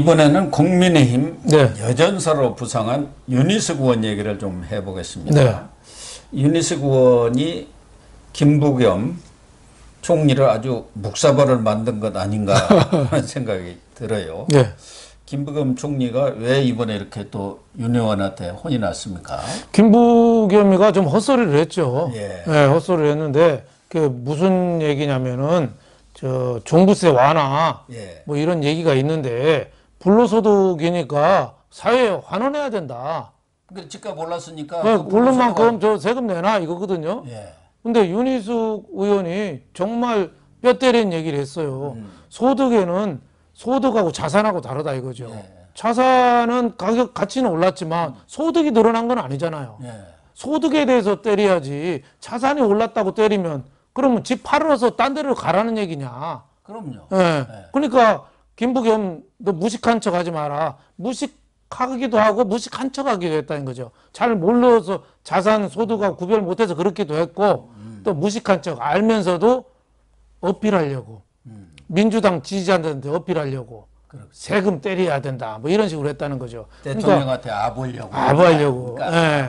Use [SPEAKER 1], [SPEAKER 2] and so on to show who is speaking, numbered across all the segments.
[SPEAKER 1] 이번에는 국민의힘
[SPEAKER 2] 네.
[SPEAKER 1] 여전사로 부상한 윤희숙 의원 얘기를 좀 해보겠습니다.
[SPEAKER 2] 네.
[SPEAKER 1] 윤희숙 의원이 김부겸 총리를 아주 묵사발을 만든 것 아닌가 하는 생각이 들어요.
[SPEAKER 2] 네.
[SPEAKER 1] 김부겸 총리가 왜 이번에 이렇게 또 윤 의원한테 혼이 났습니까?
[SPEAKER 2] 김부겸이가 좀 헛소리를 했죠.
[SPEAKER 1] 예.
[SPEAKER 2] 네, 헛소리를 했는데 그게 무슨 얘기냐면은 저 종부세 완화
[SPEAKER 1] 예.
[SPEAKER 2] 뭐 이런 얘기가 있는데 불로소득이니까 사회에 환원해야 된다.
[SPEAKER 1] 그러니까 집값 올랐으니까
[SPEAKER 2] 네,
[SPEAKER 1] 그
[SPEAKER 2] 오른 만큼
[SPEAKER 1] 불로소득-
[SPEAKER 2] 저 세금 내놔 이거거든요.
[SPEAKER 1] 예.
[SPEAKER 2] 근데 윤희숙 의원이 정말 뼈 때린 얘기를 했어요. 소득에는 소득하고 자산하고 다르다 이거죠.
[SPEAKER 1] 예.
[SPEAKER 2] 자산은 가격 가치는 올랐지만 소득이 늘어난 건 아니잖아요.
[SPEAKER 1] 예.
[SPEAKER 2] 소득에 대해서 때려야지 자산이 올랐다고 때리면 그러면 집 팔아서 딴 데로 가라는 얘기냐.
[SPEAKER 1] 그럼요.
[SPEAKER 2] 예. 그러니까 김부겸 너 무식한 척 하지 마라. 무식하기도 하고 무식한 척 하기도 했다는 거죠. 잘 몰라서 자산 소득하고 구별 못해서 그렇기도 했고 또 무식한 척 알면서도 어필하려고 민주당 지지자들한테 어필하려고
[SPEAKER 1] 그렇죠.
[SPEAKER 2] 세금 때려야 된다 뭐 이런 식으로 했다는 거죠.
[SPEAKER 1] 대통령한테 아보려고.
[SPEAKER 2] 아부하려고. 예.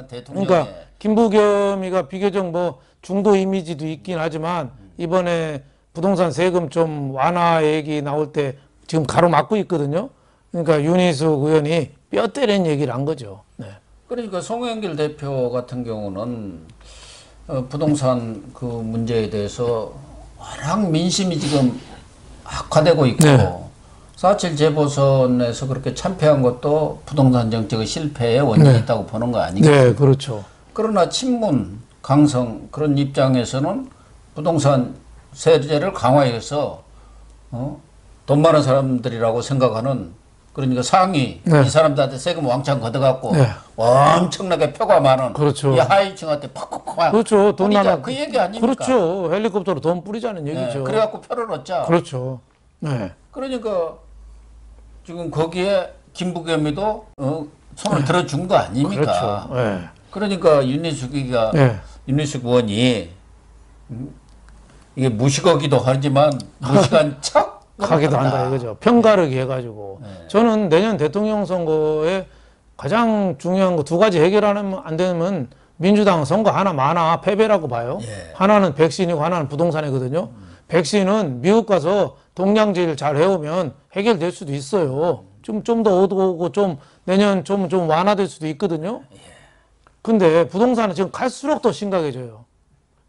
[SPEAKER 1] 대통령의
[SPEAKER 2] 그러니까 김부겸이가 비교적 뭐 중도 이미지도 있긴 하지만 이번에 부동산 세금 좀 완화 얘기 나올 때 지금 가로막고 있거든요. 그러니까 윤희숙 의원이 뼈 때린 얘기를 한 거죠. 네.
[SPEAKER 1] 그러니까 송영길 대표 같은 경우는 부동산 그 문제에 대해서 워낙 민심이 지금 악화되고 있고
[SPEAKER 2] 네.
[SPEAKER 1] 4.7 재보선에서 그렇게 참패한 것도 부동산 정책의 실패의 원인이
[SPEAKER 2] 네.
[SPEAKER 1] 있다고 보는 거 아니겠어요?
[SPEAKER 2] 네, 그렇죠.
[SPEAKER 1] 그러나 친문, 강성 그런 입장에서는 부동산 세제를 강화해서 돈 많은 사람들이라고 생각하는 그러니까 상위
[SPEAKER 2] 네.
[SPEAKER 1] 이 사람들한테 세금 왕창 걷어갖고
[SPEAKER 2] 네.
[SPEAKER 1] 엄청나게 표가 많은
[SPEAKER 2] 그렇죠.
[SPEAKER 1] 이 하위층한테 팍팍팍
[SPEAKER 2] 그렇죠. 돈
[SPEAKER 1] 뿌리자.
[SPEAKER 2] 나가.
[SPEAKER 1] 그 얘기 아닙니까?
[SPEAKER 2] 그렇죠. 헬리콥터로 돈 뿌리자는
[SPEAKER 1] 네,
[SPEAKER 2] 얘기죠.
[SPEAKER 1] 그래갖고 표를 얻자.
[SPEAKER 2] 그렇죠. 네.
[SPEAKER 1] 그러니까 지금 거기에 김부겸이도 손을 들어준 거 아닙니까?
[SPEAKER 2] 그렇죠. 네.
[SPEAKER 1] 그러니까 윤희숙이가
[SPEAKER 2] 네.
[SPEAKER 1] 윤희숙 의원이 이게 무식하기도 하지만 무식한 척
[SPEAKER 2] 하기도 한다 이거죠. 편가르기 해가지고.
[SPEAKER 1] 네.
[SPEAKER 2] 저는 내년 대통령 선거에 가장 중요한 거 두 가지 해결하면 안 되면 민주당 선거 하나 많아 패배라고 봐요.
[SPEAKER 1] 예.
[SPEAKER 2] 하나는 백신이고 하나는 부동산이거든요. 백신은 미국 가서 동량제를 잘 해오면 해결될 수도 있어요. 좀 더 얻어오고 좀 내년 좀 완화될 수도 있거든요. 근데 부동산은 지금 갈수록 더 심각해져요.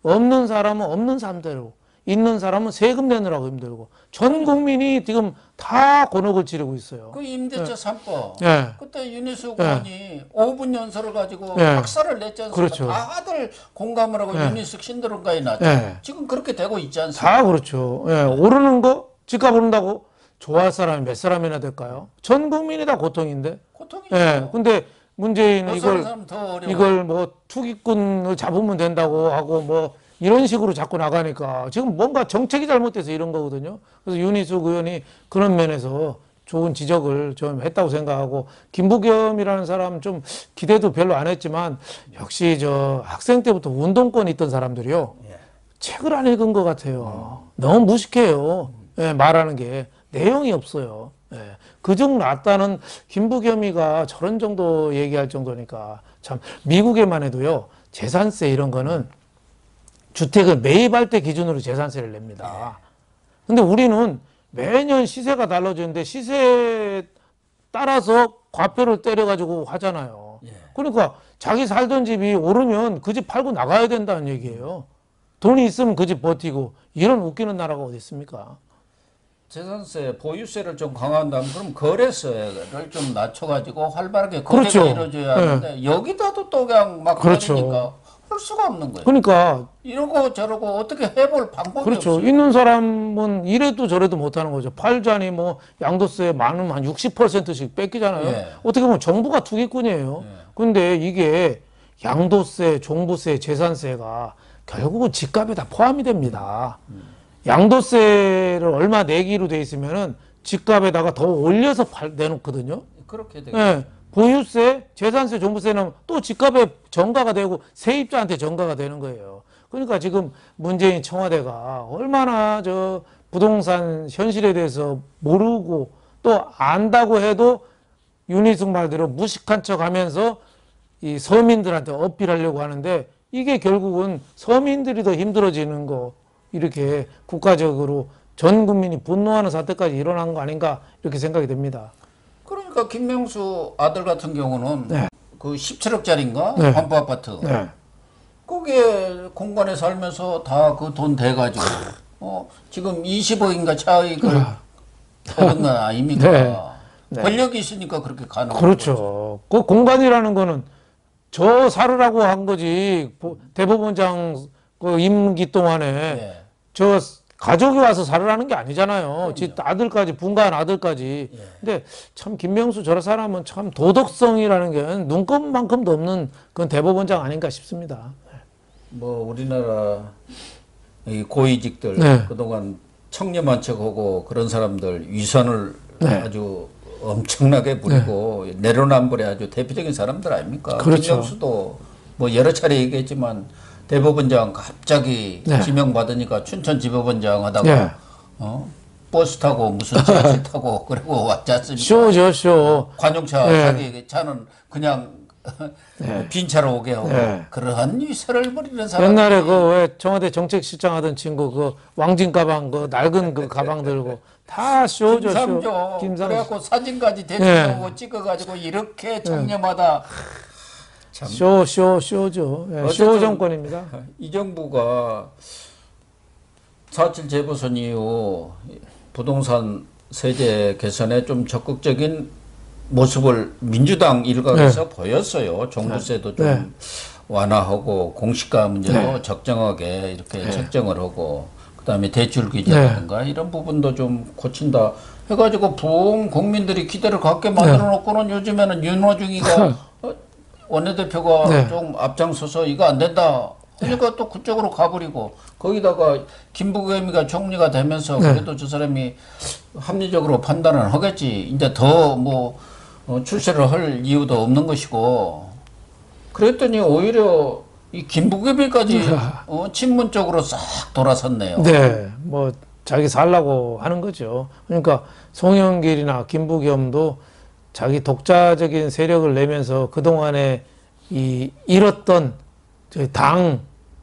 [SPEAKER 2] 없는 사람은 없는 사람대로, 있는 사람은 세금 내느라고 힘들고 전 국민이 지금 다 곤혹을 치르고 있어요.
[SPEAKER 1] 그 임대차 3법
[SPEAKER 2] 네.
[SPEAKER 1] 그때 윤희숙
[SPEAKER 2] 네.
[SPEAKER 1] 의원이 5분 연설을 가지고
[SPEAKER 2] 네.
[SPEAKER 1] 박사를 냈지 않습니까?
[SPEAKER 2] 그렇죠.
[SPEAKER 1] 다들 공감을 하고
[SPEAKER 2] 네.
[SPEAKER 1] 윤희숙 신드롬가에 났죠.
[SPEAKER 2] 네.
[SPEAKER 1] 지금 그렇게 되고 있지 않습니까?
[SPEAKER 2] 다 그렇죠. 예, 오르는 거 집값 오른다고 좋아할 사람이 몇 사람이나 될까요? 전 국민이 다 고통인데.
[SPEAKER 1] 고통이죠.
[SPEAKER 2] 예, 근데 문재인은
[SPEAKER 1] 못 사는 사람 더 어려워.
[SPEAKER 2] 이걸 뭐 투기꾼을 잡으면 된다고 하고 뭐 이런 식으로 자꾸 나가니까 지금 뭔가 정책이 잘못돼서 이런 거거든요. 그래서 윤희숙 의원이 그런 면에서 좋은 지적을 좀 했다고 생각하고 김부겸이라는 사람 좀 기대도 별로 안 했지만 역시 저 학생 때부터 운동권이 있던 사람들이요.
[SPEAKER 1] 예.
[SPEAKER 2] 책을 안 읽은 것 같아요. 너무 무식해요. 예, 말하는 게 내용이 없어요. 예, 그중 낫다는 김부겸이가 저런 정도 얘기할 정도니까 참 미국에만 해도요 재산세 이런 거는 주택을 매입할 때 기준으로 재산세를 냅니다. 근데 우리는 매년 시세가 달라지는데 시세에 따라서 과표를 때려가지고 하잖아요.
[SPEAKER 1] 예.
[SPEAKER 2] 그러니까 자기 살던 집이 오르면 그 집 팔고 나가야 된다는 얘기예요. 돈이 있으면 그 집 버티고 이런 웃기는 나라가 어디 있습니까?
[SPEAKER 1] 재산세, 보유세를 좀 강화한다면 그럼 거래세를 좀 낮춰가지고 활발하게
[SPEAKER 2] 그렇죠.
[SPEAKER 1] 거래가 이루어져야 하는데 여기다도 또 그냥 막
[SPEAKER 2] 그렇죠.
[SPEAKER 1] 그러니까 할 수가 없는 거예요.
[SPEAKER 2] 그러니까
[SPEAKER 1] 이러고 저러고 어떻게 해볼 방법이
[SPEAKER 2] 그렇죠.
[SPEAKER 1] 없어요.
[SPEAKER 2] 있는 사람은 이래도 저래도 못하는 거죠. 팔자니 뭐 양도세 많으면 한 60%씩 뺏기잖아요.
[SPEAKER 1] 예.
[SPEAKER 2] 어떻게 보면 정부가 투기꾼이에요. 근데 이게 양도세, 종부세, 재산세가 결국은 집값에 다 포함이 됩니다. 양도세를 얼마 내기로 돼 있으면은 집값에다가 더 올려서 내놓거든요.
[SPEAKER 1] 그렇게 되고
[SPEAKER 2] 예. 보유세, 재산세, 종부세는 또 집값에 전가가 되고 세입자한테 전가가 되는 거예요. 그러니까 지금 문재인 청와대가 얼마나 저 부동산 현실에 대해서 모르고 또 안다고 해도 윤희숙 말대로 무식한 척 하면서 이 서민들한테 어필하려고 하는데 이게 결국은 서민들이 더 힘들어지는 거 이렇게 국가적으로 전 국민이 분노하는 사태까지 일어난 거 아닌가 이렇게 생각이 됩니다.
[SPEAKER 1] 그러니까 김명수 아들 같은 경우는
[SPEAKER 2] 네.
[SPEAKER 1] 그 17억짜리인가
[SPEAKER 2] 네.
[SPEAKER 1] 반포 아파트
[SPEAKER 2] 네.
[SPEAKER 1] 거기에 공간에 살면서 다 그 돈 대가지고 지금 20억인가 차익을 얻은 건 아닙니까?
[SPEAKER 2] 네. 네.
[SPEAKER 1] 권력이 있으니까 그렇게 가능한
[SPEAKER 2] 그렇죠. 그 공간이라는 거는 저 사르라고 한 거지. 대법원장 그 임기 동안에
[SPEAKER 1] 네.
[SPEAKER 2] 저 가족이 와서 살으라는 게 아니잖아요. 지 아들까지 분가한 아들까지.
[SPEAKER 1] 예.
[SPEAKER 2] 근데 참 김명수 저런 사람은 참 도덕성이라는 게 눈곱만큼도 없는 그건 대법원장 아닌가 싶습니다.
[SPEAKER 1] 뭐 우리나라 이 고위직들
[SPEAKER 2] 네.
[SPEAKER 1] 그동안 청렴한 척하고 그런 사람들 위선을
[SPEAKER 2] 네.
[SPEAKER 1] 아주 엄청나게 부리고 내로남불의 아주 대표적인 사람들 아닙니까?
[SPEAKER 2] 그렇죠.
[SPEAKER 1] 김명수도 뭐 여러 차례 얘기했지만 대법원장 갑자기
[SPEAKER 2] 네.
[SPEAKER 1] 지명받으니까 춘천지법원장 하다가
[SPEAKER 2] 네.
[SPEAKER 1] 버스 타고 무슨 지하철 타고 그러고 왔지 않습니까?
[SPEAKER 2] 쇼죠, 쇼.
[SPEAKER 1] 관용차
[SPEAKER 2] 네.
[SPEAKER 1] 자기 차는 그냥 빈 차로 오게 하고 그러한 위세를 부리는 사람.
[SPEAKER 2] 옛날에 그 왜 청와대 정책실장 하던 친구 그 왕진 가방 그 낡은 그 가방 들고 다 쇼죠,
[SPEAKER 1] 김삼조.
[SPEAKER 2] 쇼. 김삼조.
[SPEAKER 1] 그래갖고 사진까지 대통령하고 찍어가지고 이렇게 청렴하다. 참.
[SPEAKER 2] 쇼죠. 예, 쇼
[SPEAKER 1] 어쨌든
[SPEAKER 2] 정권입니다.
[SPEAKER 1] 이 정부가 4.7 재보선 이후 부동산 세제 개선에 좀 적극적인 모습을 민주당 일각에서 보였어요. 종부세도 좀 완화하고 공시가 문제도 적정하게 이렇게 책정을 하고 그다음에 대출 규제라든가 이런 부분도 좀 고친다 해가지고 붕 국민들이 기대를 갖게 만들어 놓고는 요즘에는 윤호중이가 원내대표가 좀 앞장서서 이거 안 된다. 그러니까 또 그쪽으로 가버리고 거기다가 김부겸이가 총리가 되면서 그래도 저 사람이 합리적으로 판단을 하겠지. 이제 더 뭐 출세를 할 이유도 없는 것이고 그랬더니 오히려 이 김부겸이까지 친문 쪽으로 싹 돌아섰네요.
[SPEAKER 2] 네, 뭐 자기 살라고 하는 거죠. 그러니까 송영길이나 김부겸도 자기 독자적인 세력을 내면서 그동안에 잃었던 저희 당,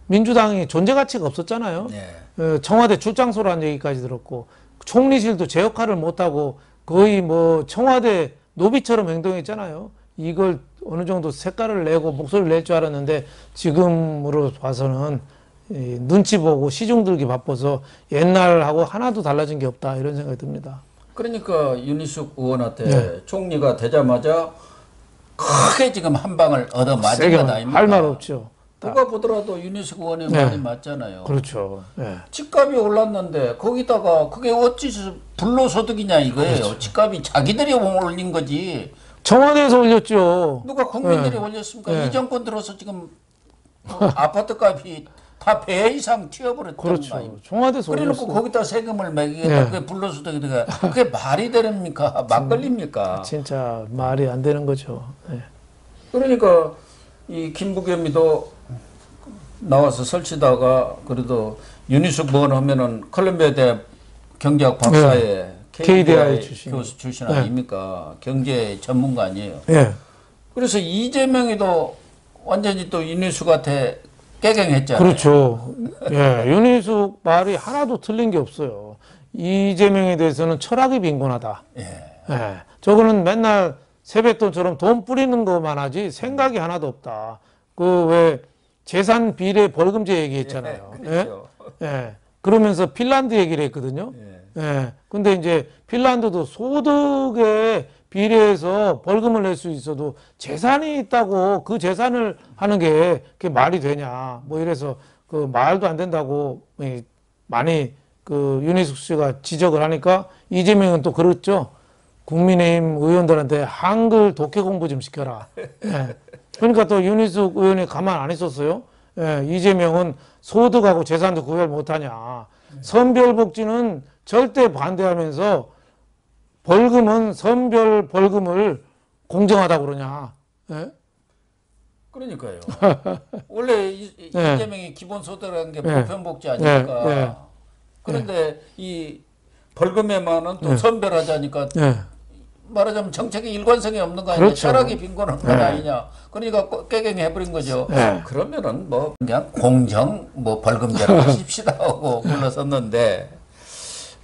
[SPEAKER 2] 민주당이 존재 가치가 없었잖아요.
[SPEAKER 1] 네.
[SPEAKER 2] 청와대 출장소라는 얘기까지 들었고, 총리실도 제 역할을 못하고 거의 뭐 청와대 노비처럼 행동했잖아요. 이걸 어느 정도 색깔을 내고 목소리를 낼 줄 알았는데 지금으로 봐서는 눈치 보고 시중 들기 바빠서 옛날하고 하나도 달라진 게 없다 이런 생각이 듭니다.
[SPEAKER 1] 그러니까 윤희숙 의원한테 총리가 되자마자 크게 지금 한 방을 얻어 맞은 것 아닙니까?
[SPEAKER 2] 할 말 없죠.
[SPEAKER 1] 누가 보더라도 윤희숙 의원의 말이 맞잖아요.
[SPEAKER 2] 그렇죠.
[SPEAKER 1] 집값이 올랐는데 거기다가 그게 어찌 불로소득이냐 이거예요.
[SPEAKER 2] 그렇죠.
[SPEAKER 1] 집값이 자기들이 올린 거지.
[SPEAKER 2] 청와대에서 올렸죠.
[SPEAKER 1] 누가 국민들이 올렸습니까? 이 정권 들어서 지금 아파트 값이 다 배 이상 튀어버렸던 거
[SPEAKER 2] 그렇죠.
[SPEAKER 1] 아닙니까?
[SPEAKER 2] 청와대에서
[SPEAKER 1] 그래놓고
[SPEAKER 2] 올렸어요.
[SPEAKER 1] 거기다 세금을 매기겠다. 그게 불로소득이니까 그게 말이 되랍니까? 막걸리입니까?
[SPEAKER 2] 진짜 말이 안 되는 거죠.
[SPEAKER 1] 그러니까 이 김부겸이도 나와서 설치다가 그래도 윤희숙 뭐 하면은 컬럼비아 대학 경제학 박사의
[SPEAKER 2] KDI
[SPEAKER 1] 교수 출신 아닙니까? 경제 전문가 아니에요.
[SPEAKER 2] 예.
[SPEAKER 1] 그래서 이재명이도 완전히 또 윤희숙한테 깨갱했잖아요.
[SPEAKER 2] 그렇죠. 예. 윤희숙 말이 하나도 틀린 게 없어요. 이재명에 대해서는 철학이 빈곤하다. 예. 저거는 맨날 세뱃돈처럼 돈 뿌리는 것만 하지 생각이 하나도 없다. 그 왜 재산 비례 벌금제 얘기했잖아요.
[SPEAKER 1] 그렇죠.
[SPEAKER 2] 예. 그러면서 핀란드 얘기를 했거든요. 예. 근데 이제 핀란드도 소득에 비례해서 벌금을 낼 수 있어도 재산이 있다고 그 재산을 하는 게 그게 말이 되냐. 뭐 이래서 그 말도 안 된다고 많이 그 윤희숙 씨가 지적을 하니까 이재명은 또 그렇죠. 국민의힘 의원들한테 한글 독해 공부 좀 시켜라. 예. 그러니까 또 윤희숙 의원이 가만 안 있었어요. 예. 이재명은 소득하고 재산도 구별 못하냐. 선별복지는 절대 반대하면서 벌금은 선별 벌금을 공정하다고 그러냐. 예?
[SPEAKER 1] 그러니까요. 원래 이재명이 기본소득이라는 게 보편복지 아닙니까? 그런데 이 벌금에만은 또 선별하자니까 말하자면 정책의 일관성이 없는 거 아니냐,
[SPEAKER 2] 그렇죠.
[SPEAKER 1] 철학이 빈곤한 건 아니냐. 그러니까 깨갱해버린 거죠. 그러면은 뭐 그냥 공정 뭐 벌금제로 하십시다 하고 물러섰는데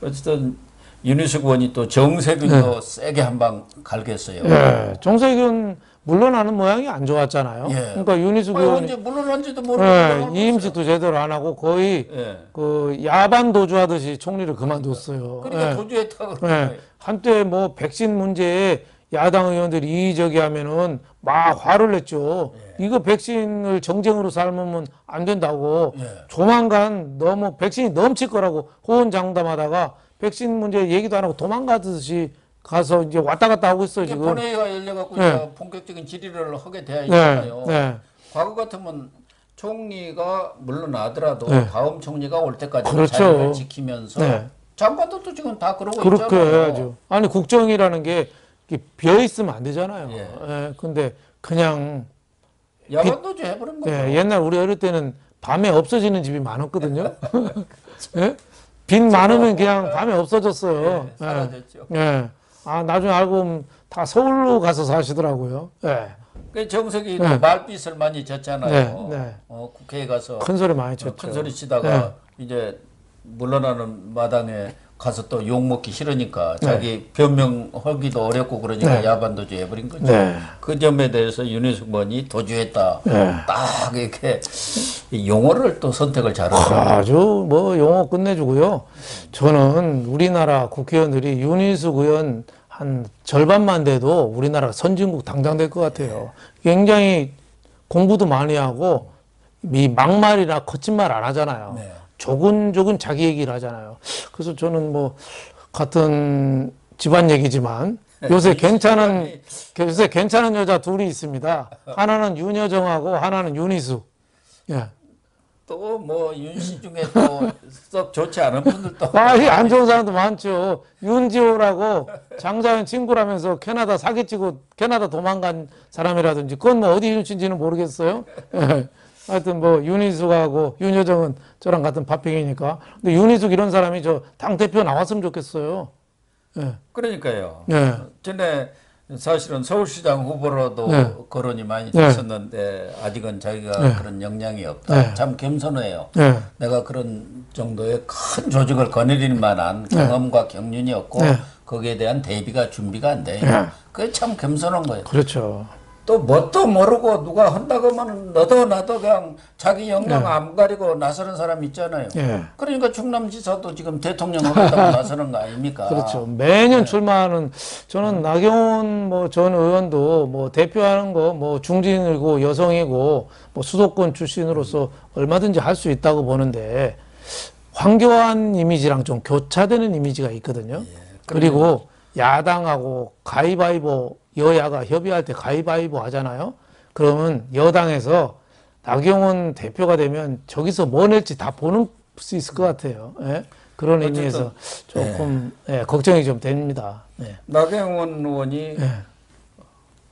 [SPEAKER 1] 어쨌든 윤희숙 의원이 또 정세균도 세게 한 방 갈겼어요.
[SPEAKER 2] 예, 정세균 물러나는 모양이 안 좋았잖아요.
[SPEAKER 1] 예.
[SPEAKER 2] 그러니까 윤희숙
[SPEAKER 1] 아니,
[SPEAKER 2] 의원이
[SPEAKER 1] 언제 물러난지도 모르고
[SPEAKER 2] 이임식도 제대로 안 하고 거의
[SPEAKER 1] 예.
[SPEAKER 2] 그 야반 도주하듯이 총리를 그만뒀어요.
[SPEAKER 1] 그러니까
[SPEAKER 2] 예.
[SPEAKER 1] 도주했다고
[SPEAKER 2] 예.
[SPEAKER 1] 그러는 거예요.
[SPEAKER 2] 한때 뭐 백신 문제에 야당 의원들이 이의적이하면은 막 화를 냈죠. 이거 백신을 정쟁으로 삼으면 안 된다고. 조만간 너무 백신이 넘칠 거라고 호언장담하다가 백신 문제 얘기도 안 하고 도망가듯이 가서 이제 왔다 갔다 하고 있어요 지금.
[SPEAKER 1] 본회의가 열려갖고 이제 본격적인 질의를 하게 돼야 있잖아요. 과거 같으면 총리가 물러나더라도 다음 총리가 올 때까지
[SPEAKER 2] 그렇죠.
[SPEAKER 1] 자리를 지키면서 장관들도 지금 다 그러고
[SPEAKER 2] 그렇게
[SPEAKER 1] 있잖아요.
[SPEAKER 2] 해야죠. 아니 국정이라는 게 비어 있으면 안 되잖아요. 근데 그냥
[SPEAKER 1] 야반도주 해버린 거죠.
[SPEAKER 2] 옛날 우리 어릴 때는 밤에 없어지는 집이 많았거든요. 예? 빚 많으면 그냥 밤에 없어졌어요.
[SPEAKER 1] 사라졌죠.
[SPEAKER 2] 아 나중에 알고 보면 다 서울로 가서 사시더라고요.
[SPEAKER 1] 그 정석이 말빚을 많이 졌잖아요. 국회에 가서
[SPEAKER 2] 큰 소리 많이 쳤죠.
[SPEAKER 1] 큰 소리 치다가 이제 물러나는 마당에 가서 또 욕 먹기 싫으니까 자기 변명하기도 어렵고 그러니까 야반도주 해버린 거죠. 그 점에 대해서 윤희숙 의원이 도주했다. 딱 이렇게 용어를 또 선택을 잘하더라고요.
[SPEAKER 2] 아주 뭐 용어 끝내주고요. 저는 우리나라 국회의원들이 윤희숙 의원 한 절반만 돼도 우리나라가 선진국 당장될 것 같아요. 굉장히 공부도 많이 하고 이 막말이나 거짓말 안 하잖아요. 조근조근 자기 얘기를 하잖아요. 그래서 저는 뭐 같은 집안 얘기지만 요새 괜찮은 여자 둘이 있습니다. 하나는 윤여정하고 하나는 윤희숙.
[SPEAKER 1] 또 뭐 윤씨 중에 또 썩 좋지 않은 분들도
[SPEAKER 2] 안 좋은 사람도 많죠. 윤지호라고 장자연 친구라면서 캐나다 사기치고 캐나다 도망간 사람이라든지 그건 뭐 어디 윤씨인지는 모르겠어요. 하여튼 뭐 윤희숙하고 윤여정은 저랑 같은 파핑이니까. 근데 윤희숙 이런 사람이 저 당대표 나왔으면 좋겠어요.
[SPEAKER 1] 그러니까요. 전에 사실은 서울시장 후보로도 거론이 많이 됐었는데 아직은 자기가 그런 역량이 없다. 참 겸손해요. 내가 그런 정도의 큰 조직을 거느릴 만한 경험과 경륜이 없고 거기에 대한 대비가 준비가 안 돼요. 그게 참 겸손한 거예요.
[SPEAKER 2] 그렇죠.
[SPEAKER 1] 또 뭣도 모르고 누가 한다고 하면 너도 나도 그냥 자기 역량 안 가리고 나서는 사람 있잖아요. 그러니까 충남지사도 지금 대통령 하겠다고 나서는 거 아닙니까?
[SPEAKER 2] 그렇죠. 매년 출마하는 저는 나경원 뭐 전 의원도 뭐 대표하는 거 뭐 중진이고 여성이고 뭐 수도권 출신으로서 얼마든지 할 수 있다고 보는데 황교안 이미지랑 좀 교차되는 이미지가 있거든요. 그리고 야당하고 가위바위보 여야가 협의할 때 가위바위보 하잖아요. 그러면 여당에서 나경원 대표가 되면 저기서 뭐 낼지 다 보는 수 있을 것 같아요. 그런 의미에서 조금 걱정이 좀 됩니다.
[SPEAKER 1] 나경원 의원이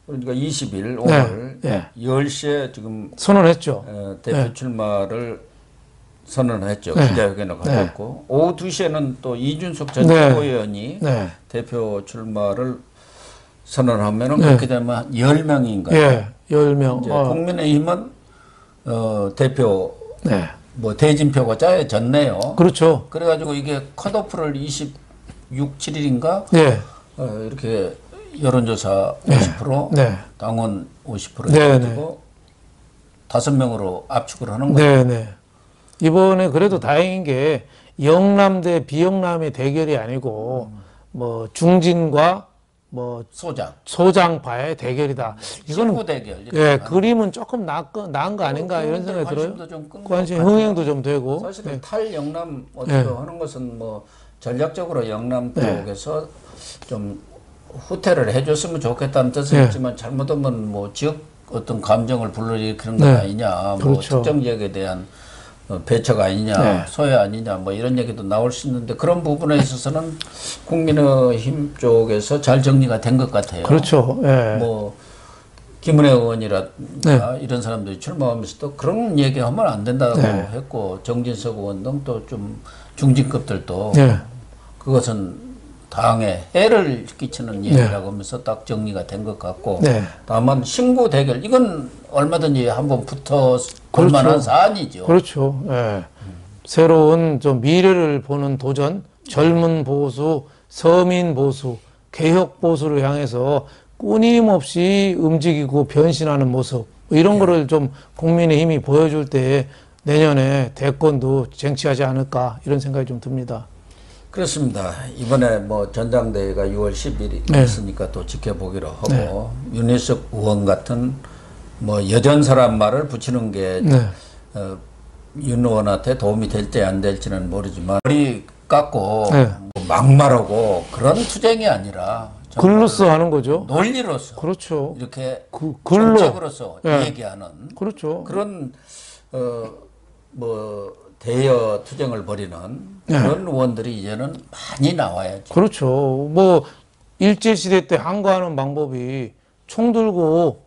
[SPEAKER 1] 그러니까 20일 오늘 10시에 지금
[SPEAKER 2] 선언했죠.
[SPEAKER 1] 대표 출마를 선언했죠. 기자회견을 가졌고 오후 2시에는 또 이준석 전 최고위원이 대표 출마를 선언하면은 그렇게 되면 10명인가요?
[SPEAKER 2] 10명.
[SPEAKER 1] 이제 국민의힘은 대표 뭐 대진표가 짜여졌네요.
[SPEAKER 2] 그렇죠.
[SPEAKER 1] 그래가지고 이게 컷오프를 26, 7일인가 이렇게 여론조사 50% 당원 50% 해가지고 5명으로 압축을 하는 거예요.
[SPEAKER 2] 이번에 그래도 다행인 게 영남 대 비영남의 대결이 아니고 뭐 중진과 뭐 소장파의 대결이다. 이거는
[SPEAKER 1] 대결.
[SPEAKER 2] 그림은 조금 나은 거 아닌가 이런 생각이 들어요. 관심 흥행도 좀 되고.
[SPEAKER 1] 사실은 탈영남 어떻게 하는 것은 뭐 전략적으로 영남 쪽에서 좀 후퇴를 해줬으면 좋겠다는 뜻은 있지만 잘못하면 뭐 지역 어떤 감정을 불러일으키는 것 아니냐, 뭐 특정 지역에 대한 배척 아니냐, 소외 아니냐, 뭐 이런 얘기도 나올 수 있는데 그런 부분에 있어서는 국민의힘 쪽에서 잘 정리가 된 것 같아요.
[SPEAKER 2] 그렇죠.
[SPEAKER 1] 뭐 김은혜 의원이라든가 이런 사람들이 출마하면서도 그런 얘기하면 안 된다고 했고 정진석 의원 등 또 좀 중진급들도 그것은 당에 해를 끼치는 얘기라고 하면서 딱 정리가 된 것 같고
[SPEAKER 2] 네.
[SPEAKER 1] 다만 신구 대결 이건 얼마든지 한번 붙어 볼
[SPEAKER 2] 그렇죠.
[SPEAKER 1] 만한 사안이죠.
[SPEAKER 2] 그렇죠. 예. 새로운 좀 미래를 보는 도전, 젊은 보수, 서민 보수, 개혁 보수를 향해서 끊임없이 움직이고 변신하는 모습 이런 거를 좀 국민의힘이 보여줄 때 내년에 대권도 쟁취하지 않을까 이런 생각이 좀 듭니다.
[SPEAKER 1] 그렇습니다. 이번에 뭐 전당대회가 6월 10일이
[SPEAKER 2] 네.
[SPEAKER 1] 있으니까 또 지켜보기로 하고 윤희석 의원 같은 뭐 여전사란 말을 붙이는 게
[SPEAKER 2] 네.
[SPEAKER 1] 윤 의원한테 도움이 될지 안 될지는 모르지만 머리 깎고
[SPEAKER 2] 네.
[SPEAKER 1] 뭐 막말하고 그런 투쟁이 아니라 정말
[SPEAKER 2] 글로써 하는 거죠.
[SPEAKER 1] 논리로서
[SPEAKER 2] 그렇죠.
[SPEAKER 1] 이렇게
[SPEAKER 2] 글로.
[SPEAKER 1] 정책으로서
[SPEAKER 2] 네.
[SPEAKER 1] 얘기하는
[SPEAKER 2] 그렇죠.
[SPEAKER 1] 그런 뭐 대여 투쟁을 벌이는
[SPEAKER 2] 네.
[SPEAKER 1] 그런 의원들이 이제는 많이 나와야죠.
[SPEAKER 2] 그렇죠. 뭐 일제시대 때 항거하는 방법이 총 들고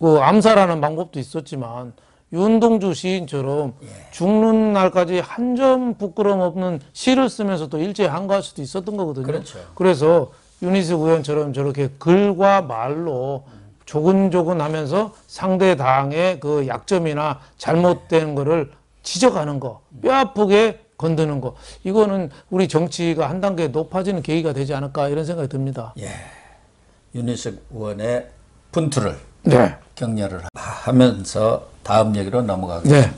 [SPEAKER 2] 그 암살하는 방법도 있었지만 윤동주 시인처럼 죽는 날까지 한 점 부끄럼 없는 시를 쓰면서 또 일제에 항거할 수도 있었던 거거든요.
[SPEAKER 1] 그렇죠.
[SPEAKER 2] 그래서 윤희숙 의원처럼 저렇게 글과 말로 조근조근 하면서 상대 당의 그 약점이나 잘못된 거를 지적하는 거, 뼈아프게 건드는 거, 이거는 우리 정치가 한 단계 높아지는 계기가 되지 않을까 이런 생각이 듭니다.
[SPEAKER 1] 예, 윤희석 의원의 분투를
[SPEAKER 2] 네.
[SPEAKER 1] 격려를 하면서 다음 얘기로 넘어가겠습니다.
[SPEAKER 2] 네.